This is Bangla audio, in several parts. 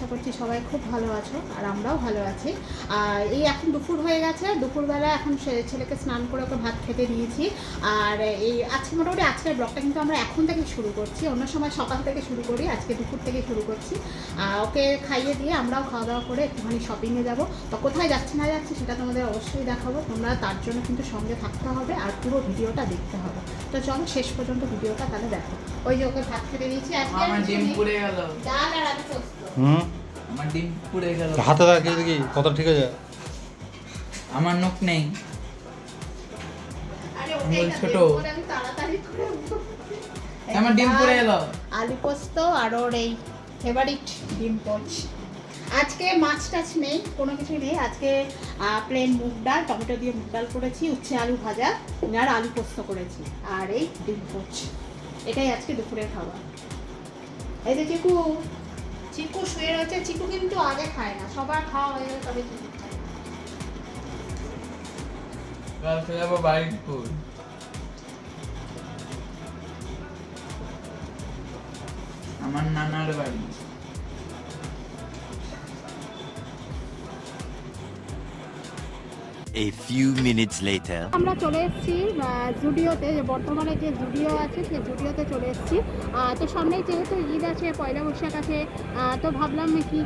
আশা করছি সবাই খুব ভালো আছো আর আমরাও ভালো আছি। আর এই এখন দুপুর হয়ে গেছে, দুপুরবেলা এখন ছেলেকে স্নান করে ওকে ভাত খেতে দিয়েছি। আর এই আজকে মোটামুটি আজকের ব্লগটা কিন্তু আমরা এখন থেকে শুরু করছি, অন্য সময় সকাল থেকে শুরু করি, আজকে দুপুর থেকে শুরু করছি। ওকে খাইয়ে দিয়ে আমরাও খাওয়া দাওয়া করে একটুখানি শপিংয়ে যাব। তো কোথায় যাচ্ছি না যাচ্ছি সেটা তোমাদের অবশ্যই দেখাবো, তোমরা তার জন্য কিন্তু সঙ্গে থাকতে হবে আর পুরো ভিডিওটা দেখতে হবে। তো চলো শেষ পর্যন্ত ভিডিওটা তাহলে দেখো। ওই যে ওকে ভাত খেতে দিয়েছি, আজকে আমার ডিম পুড়ে গেল। ডাল আর আলু পোস্ত। আমার ডিম পুড়ে গেল। হাতে রাখি দেখি কত ঠিক আছে। আমার নখ নেই। আরে আমি ওকে ছোট। আমি তাড়াতাড়ি করে আমার ডিম পুড়ে গেল। আলু পোস্ত আর ওর এই ফেভারিট ডিম পোচ। আজকে মাছ টাছ নেই, কোনো কিছুই নেই, আজকে প্লেন মুগ ডাল, টমেটো দিয়ে মুগ ডাল করেছি, উচ্ছে আলু ভাজা আর আলু পোস্ত করেছি আর এই ডিম পোচ। এটাই আজকে দুপুরের খাবার। এই যে চিকু, চিকু শুয়ে রয়েছে। চিকু কিন্তু আগে খায় না, সবার খাওয়া হয়ে গেলে তবে চিকু খায়। কালকে যাবো বাড়িপুর। আমার নানার বাড়ি। A few minutes later. আমরা চলে এসেছি জুডিওতে, যে বর্তমানে যে জুডিও আছে সেই জুডিওতে চলে এসেছি। তো সামনেই যেহেতু ঈদ আছে, পয়লা বৈশাখ আছে, তো ভাবলাম কি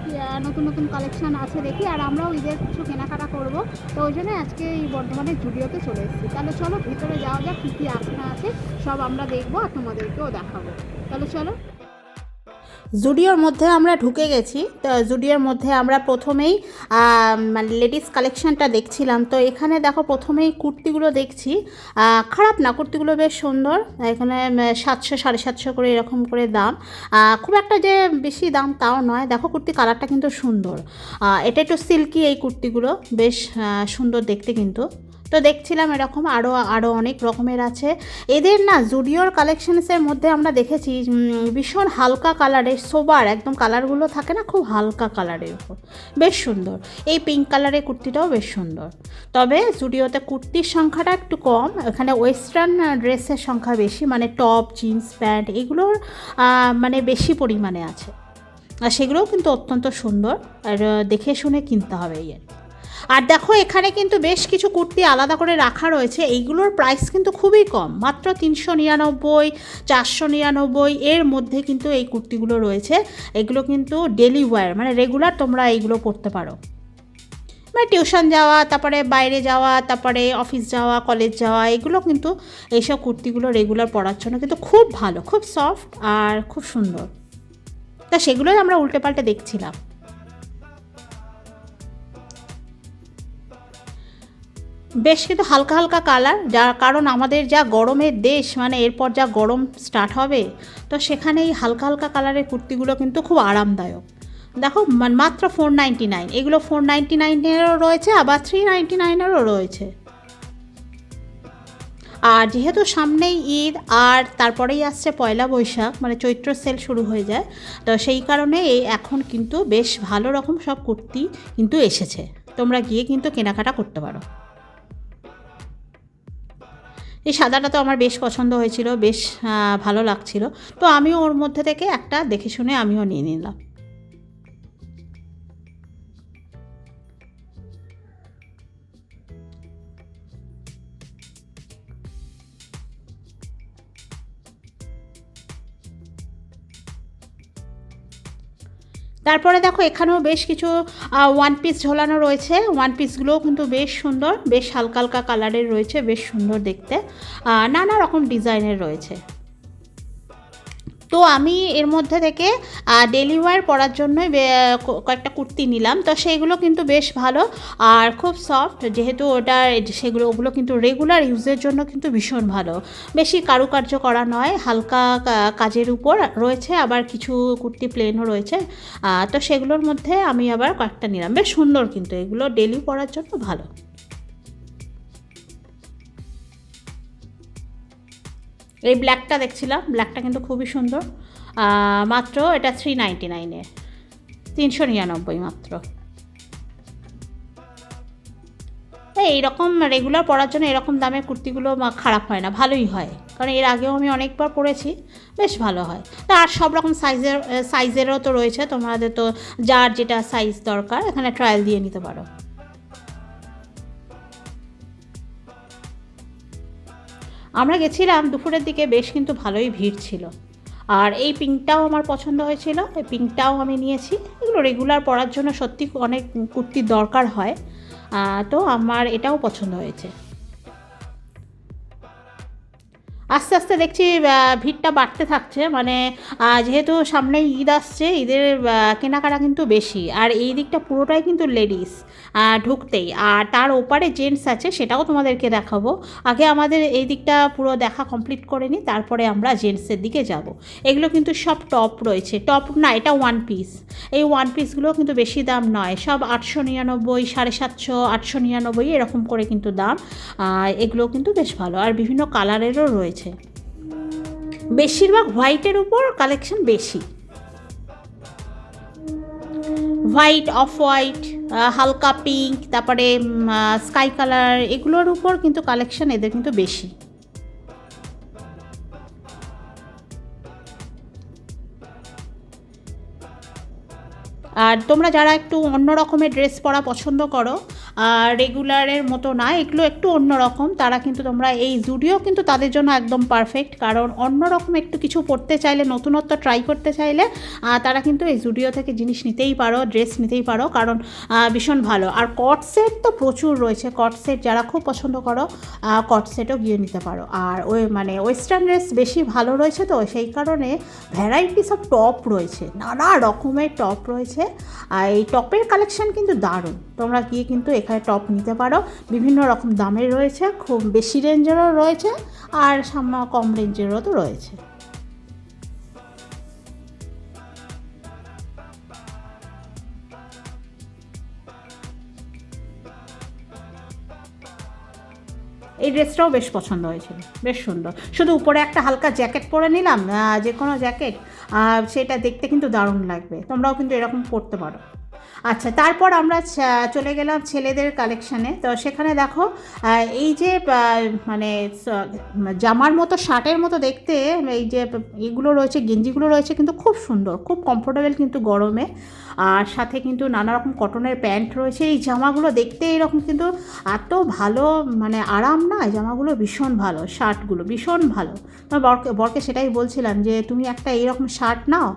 নতুন নতুন কালেকশন আছে দেখি, আর আমরাও ঈদের কিছু কেনাকাটা করব। তো ওই জন্য আজকে এই বর্ধমানের জুডিওতে চলে এসেছি। তাহলে চলো ভিতরে যাওয়া যাক, কী কী আছে না আছে সব আমরা দেখবো আর তোমাদেরকেও দেখাবো। তাহলে চলো। জুডিওর মধ্যে আমরা ঢুকে গেছি। তো জুডিওর মধ্যে আমরা প্রথমেই মানে লেডিস কালেকশানটা দেখছিলাম। তো এখানে দেখো প্রথমেই কুর্তিগুলো দেখছি, খারাপ না, কুর্তিগুলো বেশ সুন্দর। এখানে 700 750 করে এরকম করে দাম, খুব একটা যে বেশি দাম তাও নয়। দেখো কুর্তি কালারটা কিন্তু সুন্দর, এটা একটু সিল্কি, এই কুর্তিগুলো বেশ সুন্দর দেখতে কিন্তু। তো দেখছিলাম এরকম আরও অনেক রকমের আছে এদের না। জুডিওর কালেকশনসের মধ্যে আমরা দেখেছি ভীষণ হালকা কালারের, সোবার একদম কালারগুলো থাকে না, খুব হালকা কালারের উপর বেশ সুন্দর। এই পিঙ্ক কালারের কুর্তিটাও বেশ সুন্দর। তবে জুডিওতে কুর্তির সংখ্যাটা একটু কম, এখানে ওয়েস্টার্ন ড্রেসের সংখ্যা বেশি, মানে টপ জিন্স প্যান্ট এগুলোর মানে বেশি পরিমাণে আছে। আর সেগুলোও কিন্তু অত্যন্ত সুন্দর, আর দেখে শুনে কিনতে হবে এই আর কি। আর দেখো এখানে কিন্তু বেশ কিছু কুর্তি আলাদা করে রাখা রয়েছে, এইগুলোর প্রাইস কিন্তু খুবই কম, মাত্র 399 499 এর মধ্যে কিন্তু এই কুর্তিগুলো রয়েছে। এগুলো কিন্তু ডেলি ওয়্যার, মানে রেগুলার তোমরা এইগুলো পরতে পারো, মানে টিউশন যাওয়া, তারপরে বাইরে যাওয়া, তারপরে অফিস যাওয়া, কলেজ যাওয়া, এগুলো কিন্তু এইসব কুর্তিগুলো রেগুলার পরার জন্য কিন্তু খুব ভালো, খুব সফট আর খুব সুন্দর। তা সেগুলোই আমরা উল্টে পাল্টে দেখছিলাম। বেশ কিন্তু হালকা হালকা কালার, যার কারণ আমাদের যা গরমের দেশ, মানে এরপর যা গরম স্টার্ট হবে, তো সেখানে এই হালকা হালকা কালারের কুর্তিগুলো কিন্তু খুব আরামদায়ক। দেখো মাত্র 499, এগুলো 499-এরও রয়েছে, আবার 399-এরও রয়েছে। আর যেহেতু সামনেই ঈদ আর তারপরেই আসছে পয়লা বৈশাখ, মানে চৈত্র সেল শুরু হয়ে যায়, তো সেই কারণে এই এখন কিন্তু বেশ ভালো রকম সব কুর্তি কিন্তু এসেছে, তোমরা গিয়ে কিন্তু কেনাকাটা করতে পারো। এই সাদাটা তো আমার বেশ পছন্দ হয়েছিল, বেশ ভালো লাগছিল, তো আমিও ওর মধ্যে থেকে একটা দেখে শুনে আমিও নিয়ে নিলাম। তারপরে দেখো এখানেও বেশ কিছু ওয়ান পিস ঝোলানো রয়েছে, ওয়ান পিসগুলোও কিন্তু বেশ সুন্দর, বেশ হালকা হালকা কালারের রয়েছে, বেশ সুন্দর দেখতে, নানা রকম ডিজাইনের রয়েছে। তো আমি এর মধ্যে থেকে ডেলি ওয়্যার পরার জন্যই কয়েকটা কুর্তি নিলাম। তো সেইগুলো কিন্তু বেশ ভালো আর খুব সফট, যেহেতু ওগুলো কিন্তু রেগুলার ইউজের জন্য কিন্তু ভীষণ ভালো, বেশি কারুকার্য করা নয়, হালকা কাজের উপর রয়েছে, আবার কিছু কুর্তি প্লেনও রয়েছে। তো সেগুলোর মধ্যে আমি আবার কয়েকটা নিলাম, বেশ সুন্দর কিন্তু এগুলো ডেলি পরার জন্য ভালো। এই ব্ল্যাকটা দেখছিলাম, ব্ল্যাকটা কিন্তু খুবই সুন্দর, মাত্র এটা 399-এ, 399 মাত্র। এইরকম রেগুলার পরার জন্য এরকম দামের কুর্তিগুলো খারাপ হয় না, ভালোই হয়, কারণ এর আগেও আমি অনেকবার পরেছি, বেশ ভালো হয়। তা আর সব রকম সাইজেরও তো রয়েছে, তোমাদের তো যার যেটা সাইজ দরকার এখানে ট্রায়াল দিয়ে নিতে পারো। আমরা গেছিলাম দুপুরের দিকে, বেশ কিন্তু ভালোই ভিড় ছিল। আর এই পিঙ্কটাও আমার পছন্দ হয়েছিল, এই পিঙ্কটাও আমি নিয়েছি। এগুলো রেগুলার পরার জন্য সত্যি অনেক কুর্তির দরকার হয়, তো আমার এটাও পছন্দ হয়েছে। আস্তে আস্তে দেখছি ভিড়টা বাড়তে থাকছে, মানে যেহেতু সামনে ঈদ আসছে, ঈদের কেনাকাটা কিন্তু বেশি। আর এই দিকটা পুরোটাই কিন্তু লেডিস ঢুকতেই, আর তার ওপারে জেন্টস আছে, সেটাও তোমাদেরকে দেখাবো। আগে আমাদের এই দিকটা পুরো দেখা কমপ্লিট করে নিই, তারপরে আমরা জেন্টসের দিকে যাব। এগুলো কিন্তু সব টপ রয়েছে, টপ না, এটা ওয়ান পিস। এই ওয়ান পিসগুলো কিন্তু বেশি দাম নয়, সব 899, 750, 899 এরকম করে কিন্তু দাম। এগুলো কিন্তু বেশ ভালো, আর বিভিন্ন কালারেরও রয়েছে। বেশিরভাগ হোয়াইটের উপর কালেকশন বেশি, হোয়াইট, অফ হোয়াইট, হালকা পিঙ্ক, তারপরে স্কাই কালার, এগুলোর উপর কিন্তু কালেকশন এদের কিন্তু বেশি। আর তোমরা যারা একটু অন্য রকমের ড্রেস পরা পছন্দ করো, রেগুলারের মতো না, এগুলো একটু অন্য রকম, তারা কিন্তু তোমরা এই জুডিও কিন্তু তাদের জন্য একদম পারফেক্ট। কারণ অন্য রকম একটু কিছু পরতে চাইলে, নতুনত্ব ট্রাই করতে চাইলে তারা কিন্তু এই জুডিও থেকে জিনিস নিতেই পারো, ড্রেস নিতেই পারো, কারণ ভীষণ ভালো। আর কট সেট তো প্রচুর রয়েছে, কট সেট যারা খুব পছন্দ করো কট সেটও গিয়ে নিতে পারো। আর ওই মানে ওয়েস্টার্ন ড্রেস বেশি ভালো রয়েছে, তো সেই কারণে ভ্যারাইটিস অফ টপ রয়েছে, নানা রকমের টপ রয়েছে। আর এই টপের কালেকশন কিন্তু দারুণ, তোমরা গিয়ে কিন্তু এখানে টপ নিতে পারো। বিভিন্ন রকম দামের রয়েছে, খুব বেশি রেঞ্জেরও রয়েছে, আর সামান্য কম রেঞ্জেরও তো রয়েছে। এই ড্রেসটাও বেশ পছন্দ হয়েছিল, বেশ সুন্দর। শুধু উপরে একটা হালকা জ্যাকেট পরে নিলাম, যে কোনো জ্যাকেট, সেটা দেখতে কিন্তু দারুণ লাগবে। তোমরাও কিন্তু এরকম পরতে পারো। আচ্ছা, তারপর আমরা চলে গেলাম ছেলেদের কালেকশানে। তো সেখানে দেখো এই যে মানে জামার মতো, শার্টের মতো দেখতে এই যে এগুলো রয়েছে, গেঞ্জিগুলো রয়েছে কিন্তু খুব সুন্দর, খুব কমফোর্টেবল কিন্তু গরমে। আর সাথে কিন্তু নানা রকম কটনের প্যান্ট রয়েছে। এই জামাগুলো দেখতে এরকম কিন্তু এত ভালো, মানে আরাম না, এই জামাগুলো ভীষণ ভালো, শার্টগুলো ভীষণ ভালো। বরকে সেটাই বলছিলাম যে তুমি একটা এইরকম শার্ট নাও।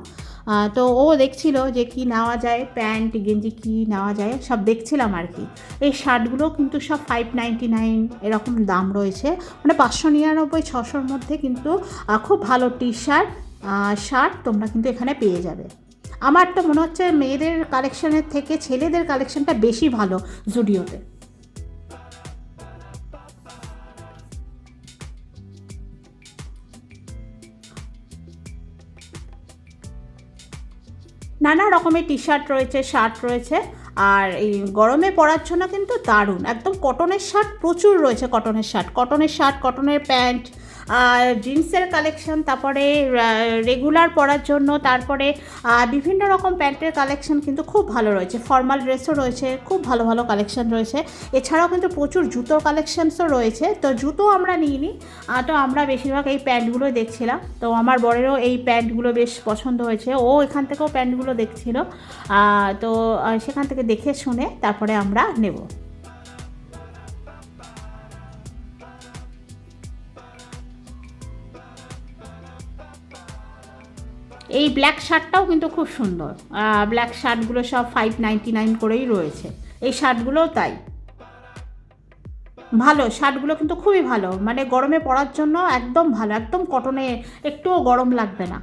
তো ও দেখছিল যে কি নেওয়া যায়, প্যান্ট গেঞ্জি কি নেওয়া যায়, সব দেখছিলাম আর কি। এই শার্টগুলো কিন্তু সব 599 এরকম দাম রয়েছে, মানে 599, 600-র মধ্যে কিন্তু খুব ভালো টি শার্ট তোমরা কিন্তু এখানে পেয়ে যাবে। আমার তো মনে হচ্ছে মেয়েদের কালেকশানের থেকে ছেলেদের কালেকশানটা বেশি ভালো জুডিওতে। নানা রকমের টি শার্ট রয়েছে, শার্ট রয়েছে, আর এই গরমে পরার জন্য কিন্তু দারুণ। একদম কটনের শার্ট প্রচুর রয়েছে, কটনের শার্ট, কটনের প্যান্ট, আর জিন্সের কালেকশন, তারপরে রেগুলার পরার জন্য, তারপরে বিভিন্ন রকম প্যান্টের কালেকশন কিন্তু খুব ভালো রয়েছে। ফর্মাল ড্রেসও রয়েছে, খুব ভালো ভালো কালেকশন রয়েছে। এছাড়াও কিন্তু প্রচুর জুতোর কালেকশানসও রয়েছে। তো জুতো আমরা নিইনি, তো আমরা বেশিরভাগ এই প্যান্টগুলো দেখছিলাম। তো আমার বরেরও এই প্যান্টগুলো বেশ পছন্দ হয়েছে, ও এখান থেকেও প্যান্টগুলো দেখছিল। তো সেখান থেকে দেখে শুনে তারপরে আমরা নেব। এই ব্ল্যাক শার্টটাও কিন্তু খুব সুন্দর, ব্ল্যাক শার্টগুলো সব 599 করেই রয়েছে। এই শার্টগুলোও তাই ভালো, শার্টগুলো কিন্তু খুবই ভালো, মানে গরমে পরার জন্য একদম ভালো, একদম কটনে, একটুও গরম লাগবে না।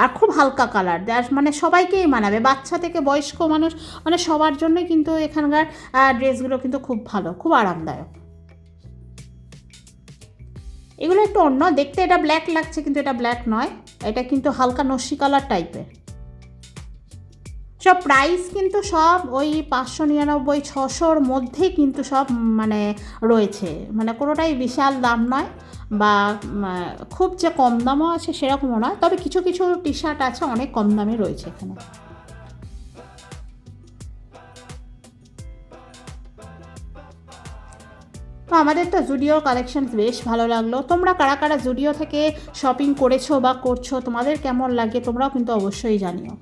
আর খুব হালকা কালার, মানে সবাইকেই মানাবে, বাচ্চা থেকে বয়স্ক মানুষ, মানে সবার জন্যই কিন্তু এখানকার ড্রেসগুলো কিন্তু খুব ভালো, খুব আরামদায়ক। এগুলো একটু অন্য দেখতে, এটা ব্ল্যাক লাগছে কিন্তু এটা ব্ল্যাক নয়, এটা কিন্তু হালকা নস্যি কালার টাইপের। সব প্রাইস কিন্তু সব ওই 599, 600-র মধ্যেই কিন্তু সব মানে রয়েছে, মানে কোনোটাই বিশাল দাম নয়, বা খুব যে কম দামও আছে সেরকমও নয়। তবে কিছু কিছু টি শার্ট আছে অনেক কম দামে রয়েছে এখানে। তো আমাদের তো জুডিওর কালেকশন বেশ ভালো লাগলো। তোমরা কারা কারা জুডিও থেকে শপিং করেছো বা করছো, তোমাদের কেমন লাগে তোমরাও কিন্তু অবশ্যই জানিও।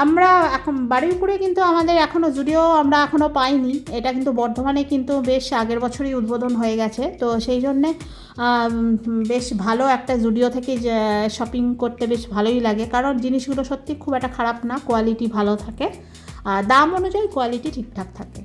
আমরা এখন বারুইপুরে কিন্তু আমাদের এখনও জুডিও আমরা এখনও পাইনি, এটা কিন্তু বর্ধমানে কিন্তু বেশ আগের বছরই উদ্বোধন হয়ে গেছে। তো সেই জন্যে বেশ ভালো একটা জুডিও থেকে শপিং করতে বেশ ভালোই লাগে, কারণ জিনিসগুলো সত্যি খুব একটা খারাপ না, কোয়ালিটি ভালো থাকে, আর দাম অনুযায়ী কোয়ালিটি ঠিকঠাক থাকে।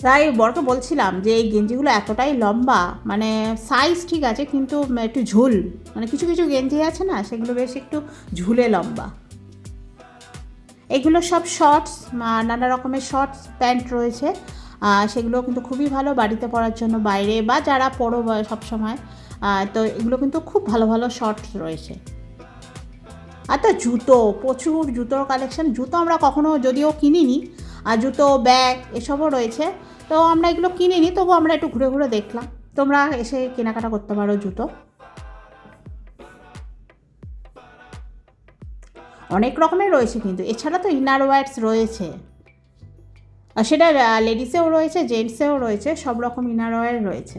তাই বরকে বলছিলাম যে এই গেঞ্জিগুলো এতটাই লম্বা, মানে সাইজ ঠিক আছে কিন্তু একটু ঝুল, মানে কিছু কিছু গেঞ্জি আছে না সেগুলো বেশ একটু ঝুলে লম্বা। এগুলো সব শর্টস, নানা রকমের শর্টস প্যান্ট রয়েছে, সেগুলো কিন্তু খুবই ভালো বাড়িতে পরার জন্য, বাইরে বা যারা পরো সবসময়। তো এগুলো কিন্তু খুব ভালো ভালো শর্টস রয়েছে। আর তো জুতো, প্রচুর জুতোর কালেকশন। জুতো আমরা কখনো যদিও কিনিনি, আর জুতো ব্যাগ এসবও রয়েছে, তো আমরা এগুলো কিনিনি, তবু আমরা একটু ঘুরে ঘুরে দেখলাম। তোমরা এসে কেনাকাটা করতে পারো জুতো। অনেক রকমের রয়েছে কিন্তু, এছাড়া তো ইনার ওয়্যার্স রয়েছে, আর সেটা লেডিসেও রয়েছে, জেন্টসেও রয়েছে, সব রকম ইনার ওয়্যার রয়েছে।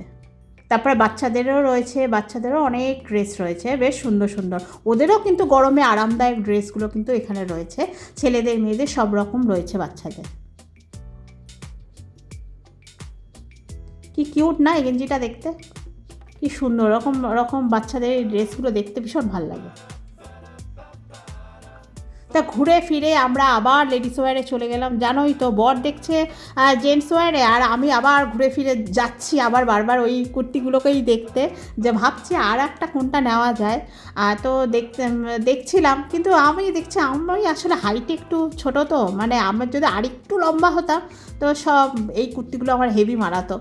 তারপরে বাচ্চাদেরও রয়েছে, বাচ্চাদেরও অনেক ড্রেস রয়েছে বেশ সুন্দর সুন্দর। ওদেরও কিন্তু গরমে আরামদায়ক ড্রেসগুলো কিন্তু এখানে রয়েছে, ছেলেদের মেয়েদের সব রকম রয়েছে, বাচ্চাদের। কি কিউট না এই গেঞ্জিটা দেখতে, কি সুন্দর রকম রকম বাচ্চাদের এই ড্রেসগুলো দেখতে ভীষণ ভালো লাগে। তা ঘুরে ফিরে আমরা আবার লেডিস ওয়্যারে চলে গেলাম। জানোই তো বর দেখছে জেন্টস ওয়্যারে, আর আমি আবার ঘুরে ফিরে যাচ্ছি আবার বারবার ওই কুর্তিগুলোকেই দেখতে, যে ভাবছি আর একটা কোনটা নেওয়া যায়। তো দেখছিলাম, কিন্তু আমি দেখছি আমি আসলে হাইট একটু ছোটো, তো মানে আমার যদি আরেকটু লম্বা হতাম তো সব এই কুর্তিগুলো আমার হেভি মারাতো,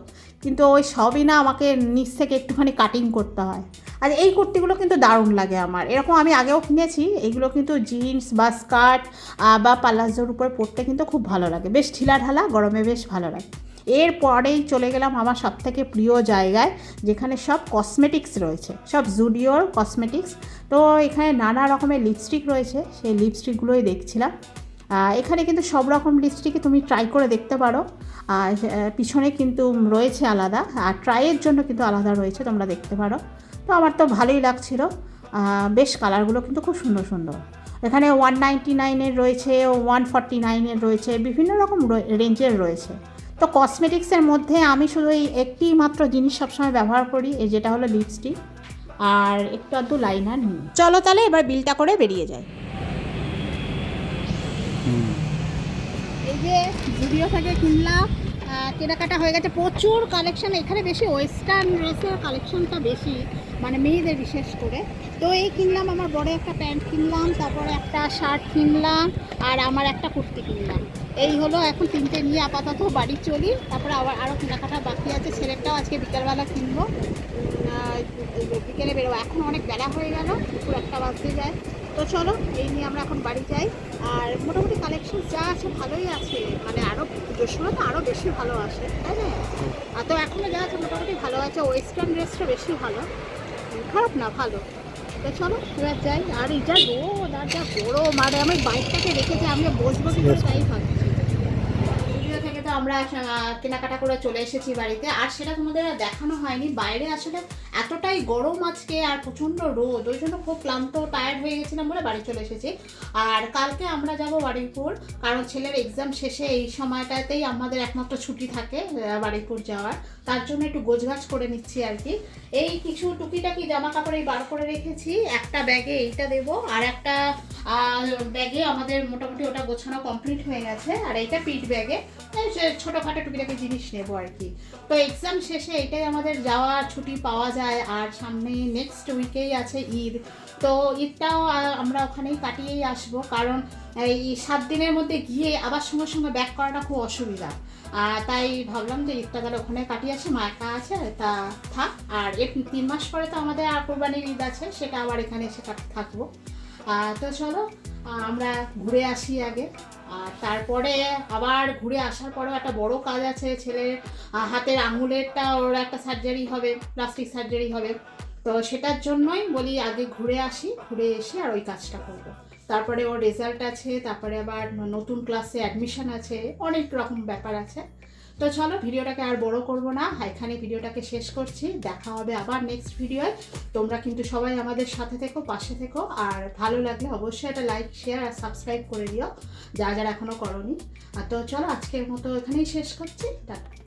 কিন্তু ওই সবই না আমাকে নিচ থেকে একটুখানি কাটিং করতে হয়। আর এই কুর্তিগুলো কিন্তু দারুণ লাগে আমার, এরকম আমি আগেও কিনেছি। এগুলো কিন্তু জিন্স বা স্কার্ট বা পালাজোর উপর পরতে কিন্তু খুব ভালো লাগে, বেশ ঢিলাঢালা, গরমে বেশ ভালো লাগে। এরপরেই চলে গেলাম আমার সবথেকে প্রিয় জায়গায়, যেখানে সব কসমেটিক্স রয়েছে, সব জুডিওর কসমেটিক্স। তো এখানে নানা রকমের লিপস্টিক রয়েছে, সেই লিপস্টিকগুলোই দেখছিলাম। এখানে কিন্তু সব রকম লিপস্টিকই তুমি ট্রাই করে দেখতে পারো, আর পিছনে কিন্তু রয়েছে আলাদা, আর ট্রাইয়ের জন্য কিন্তু আলাদা রয়েছে, তোমরা দেখতে পারো। তো আমার তো ভালোই লাগছিল, বেশ কালারগুলো কিন্তু খুব সুন্দর সুন্দর। এখানে 199-এর রয়েছে, 149-এর রয়েছে, বিভিন্ন রকম রেঞ্জের রয়েছে। তো কসমেটিক্সের মধ্যে আমি শুধু এই একটি মাত্র জিনিস সবসময় ব্যবহার করি, এই যেটা হলো লিপস্টিক আর একটু আধটু লাইনার নিই। চলো তাহলে এবার বিলটা করে বেরিয়ে যাই। এই যে জুডিও থেকে কিনলাম, কেনাকাটা হয়ে গেছে, প্রচুর কালেকশন এখানে, বেশি ওয়েস্টার্ন ড্রেসের কালেকশনটা বেশি, মানে মেয়েদের বিশেষ করে। তো এই কিনলাম, আমার বড় একটা প্যান্ট কিনলাম, তারপরে একটা শার্ট কিনলাম, আর আমার একটা কুর্তি কিনলাম। এই হলো, এখন তিনটে নিয়ে আপাতত বাড়ি চলি, তারপরে আরও কেনাকাটা বাকি আছে। ছেলেটাও আজকে বিকেলবেলা কিনবো, বিকেলে বেরোবো, এখন অনেক বেলা হয়ে গেল, দুপুর 1টা বাজতে যায়। তো চলো এই নিয়ে আমরা এখন বাড়ি যাই। আর মোটামুটি কালেকশন যা আছে ভালোই আছে, মানে আরও পুজোর সময় তো আরও বেশি ভালো আসে, তাই না? তো এখনও যা আছে মোটামুটি ভালো আছে, ওয়েস্টার্ন ড্রেসটা বেশি ভালো, খারাপ না, ভালো। তো চলো এবার যাই। আর এটা রোদ আর যা গরম, আর আমি বাইকটাকে রেখেছি, আমি বসবো কিন্তু তাই ভাবছি। ভিডিও থেকে তো আমরা কেনাকাটা করে চলে এসেছি বাড়িতে, আর সেটা তোমাদের দেখানো হয়নি। বাইরে আসলে এতটাই গরম আজকে আর প্রচণ্ড রোদ, ওই জন্য খুব ক্লান্ত টায়ার্ড হয়ে গেছিলাম বলে বাড়ি চলে এসেছি। আর কালকে আমরা যাব বারুইপুর, কারণ ছেলের এক্সাম শেষে এই সময়টাতেই আমাদের একমাত্র ছুটি থাকে বারুইপুর যাওয়ার, তার জন্য একটু গোছগাছ করে নিচ্ছি আর কি। এই কিছু টুকিটাকি জামা কাপড় বার করে রেখেছি, একটা ব্যাগে এইটা দেবো, আর একটা ব্যাগে আমাদের মোটামুটি ওটা গোছানো কমপ্লিট হয়ে গেছে, আর এইটা পিঠ ব্যাগে ছোটোখাটো টুকিটাকি জিনিস নেবো আর কি। তো এক্সাম শেষে এটাই আমাদের যাওয়ার ছুটি পাওয়া যায়, আর সামনে নেক্সট উইকেই আছে ঈদ। তো ঈদটাও আমরা ওখানেই কাটিয়েই আসবো, কারণ এই 7 দিনের মধ্যে গিয়ে আবার সঙ্গে সঙ্গে ব্যাক করাটা খুব অসুবিধা। তাই ভাবলাম যে ঈদটা তাহলে ওখানে কাটিয়ে আসি, মা একা আছে তা থাক। আর 3 মাস পরে তো আমাদের আর কোরবানির ঈদ আছে, সেটা আবার এখানে এসে থাকবো। তো চলো আমরা ঘুরে আসি আগে, আর তারপরে আবার ঘুরে আসার পরেও একটা বড় কাজ আছে, ছেলের হাতের আঙুলেরটা ওর একটা সার্জারি হবে, প্লাস্টিক সার্জারি হবে। তো সেটার জন্যই বলি আগে ঘুরে আসি, ঘুরে এসে আর ওই কাজটা করবো। তারপরে ওর রেজাল্ট আছে, তারপরে আবার নতুন ক্লাসে অ্যাডমিশন আছে, অনেক রকম ব্যাপার আছে। তো চলো ভিডিওটাকে আর বড় করব না, এখানে ভিডিওটাকে শেষ করছি। দেখা হবে আবার নেক্সট ভিডিওয়। তোমরা কিন্তু সবাই আমাদের সাথে থেকো, পাশে থেকো, আর ভালো লাগলে অবশ্যই একটা লাইক, শেয়ার আর সাবস্ক্রাইব করে দিও যারা যারা এখনও করোনি। তো চলো আজকের মতো এখানেই শেষ করছি, টাটা।